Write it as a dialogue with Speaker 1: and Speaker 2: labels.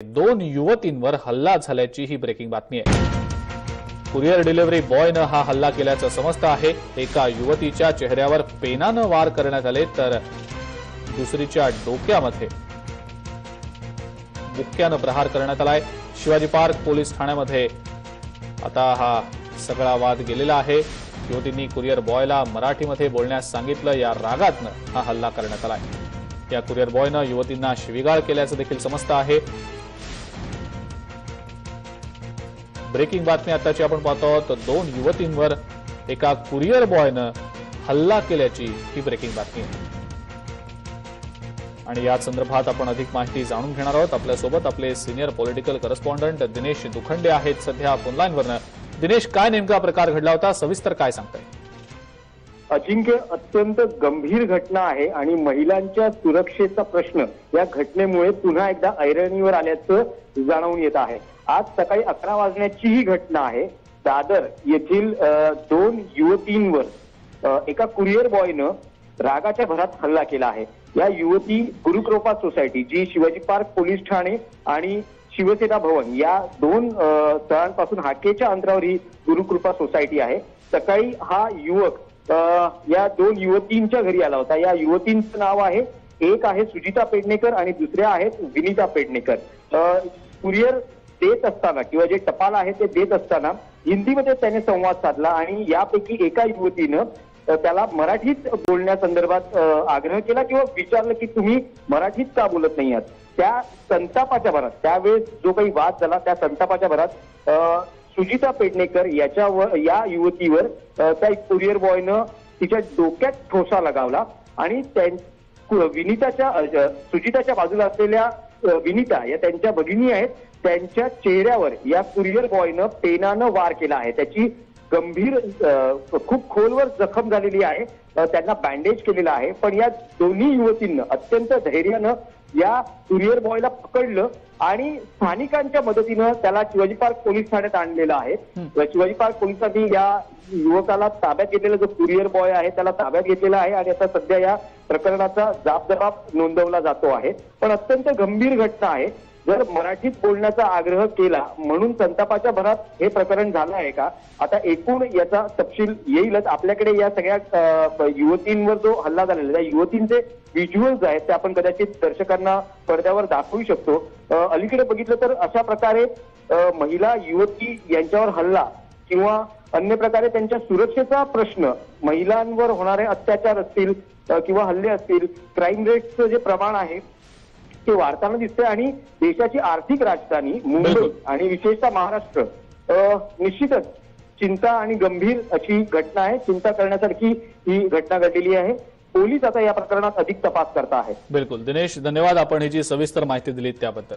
Speaker 1: दोन युवतींवर हल्ला झाल्याची ही ब्रेकिंग बातमी आहे। कुरिअर डिलिव्हरी बॉयनं हा हल्ला केल्याचं समजतं आहे। एका युवतीच्या चेहऱ्यावर पेनानं वार करण्यात आले तर दुसरीच्या डोक्यामध्ये बुक्क्यानं प्रहार करण्यात आलाय। शिवाजी पार्क पोलीस ठाण्यामध्ये आता हा सगळा वाद गेलेला आहे। युवतींनी कुरिअर बॉयला मराठीमध्ये बोलण्यास सांगितलं, या रागातनं हा हल्ला करण्यात आलाय। या कुरिअर बॉयनं युवतींना शिवीगाळ केल्याचं देखील समजतं आहे। ब्रेकिंग बातमी आताची आपण पाहतो आहोत। दोन युवतींवर एका कुरिअर बॉयनं हल्ला केल्याची ही ब्रेकिंग बातमी आहे आणि या संदर्भात आपण अधिक माहिती जाणून घेणार आहोत। आपल्यासोबत आपले senior political correspondent Dinesh Dukhande आहेत सध्या फोनलाईनवरनं। दिनेश, काय नेमका प्रकार घडला होता, सविस्तर काय सांगताय?
Speaker 2: अजिंक्य, अत्यंत गंभीर घटना आहे आणि महिलांच्या सुरक्षेचा प्रश्न या घटनेमुळे पुन्हा एकदा ऐरणीवर आल्याचं जाणवून येत आहे। आज सकाळी 11 वाजण्याची ही घटना आहे। दादर येथील दोन युवतींवर एका कुरिअर बॉयनं रागाच्या भरात हल्ला केला आहे। या युवती गुरुकृपा सोसायटी, जी शिवाजी पार्क पोलीस ठाणे आणि शिवसेना भवन या दोन स्थळांपासून हाकेच्या अंतरावर ही गुरुकृपा सोसायटी आहे। सकाळी हा युवक या दोन युवतींच्या घरी आला होता। या युवतींचं नाव आहे, एक आहे सुजिता पेडणेकर आणि दुसऱ्या आहेत विनीता पेडणेकर। कुरिअर देत असताना किंवा जे टपाल आहे ते देत असताना हिंदीमध्ये त्याने संवाद साधला आणि यापैकी एका युवतीनं त्याला मराठीत बोलण्यासंदर्भात आग्रह केला किंवा विचारलं की तुम्ही मराठीत का बोलत नाही आहात। त्या संतापाच्या भरात, त्यावेळेस जो काही वाद झाला त्या संतापाच्या भरात सुजिता पेडणेकर या युवतीवर त्या कुरिअर बॉयनं तिच्या डोक्यात ठोसा लगावला आणि सुजिताच्या बाजूला असलेल्या विनीता या त्यांच्या भगिनी आहेत, त्यांच्या चेहऱ्यावर या कुरिअर बॉयनं पेनानं वार केला आहे। त्याची गंभीर खूप खोलवर जखम झालेली आहे, त्यांना बँडेज केलेला आहे। पण या दोन्ही युवतींना अत्यंत धैर्यानं या कुरिअर बॉयला पकडलं आणि स्थानिकांच्या मदतीनं त्याला शिवाजी पार्क पोलीस ठाण्यात आणलेलं आहे। शिवाजी पार्क पोलिसांनी या युवकाला ताब्यात घेतलेला, जो कुरिअर बॉय आहे त्याला ताब्यात घेतलेला आहे आणि आता सध्या या प्रकरणाचा जाब नोंदवला जातो आहे। पण अत्यंत गंभीर घटना आहे। जर मराठीत बोलण्याचा आग्रह केला म्हणून संतापाच्या भरात हे प्रकरण झालं आहे का, आता एकूण याचा तपशील येईलच। आपल्याकडे या सगळ्या युवतींवर जो हल्ला झालेला त्या युवतींचे व्हिज्युअल्स आहेत ते आपण कदाचित दर्शकांना पडद्यावर दाखवू शकतो। अलीकडे बघितलं तर अशा प्रकारे महिला युवती यांच्यावर हल्ला किंवा अन्य प्रकारे त्यांच्या सुरक्षेचा प्रश्न, महिलांवर होणारे अत्याचार असतील किंवा हल्ले असतील, क्राईम रेटचं जे प्रमाण आहे ते वाढताना दिसते आणि देशाची आर्थिक राजधानी मुंबई आणि विशेषतः महाराष्ट्र निश्चितच चिंता आणि गंभीर अशी घटना आहे। चिंता करण्यासारखी ही घटना घडलेली आहे। पोलीस आता या प्रकरणात अधिक तपास करत आहेत।
Speaker 1: बिलकुल दिनेश, धन्यवाद, आपण ही जी सविस्तर माहिती दिली त्याबद्दल।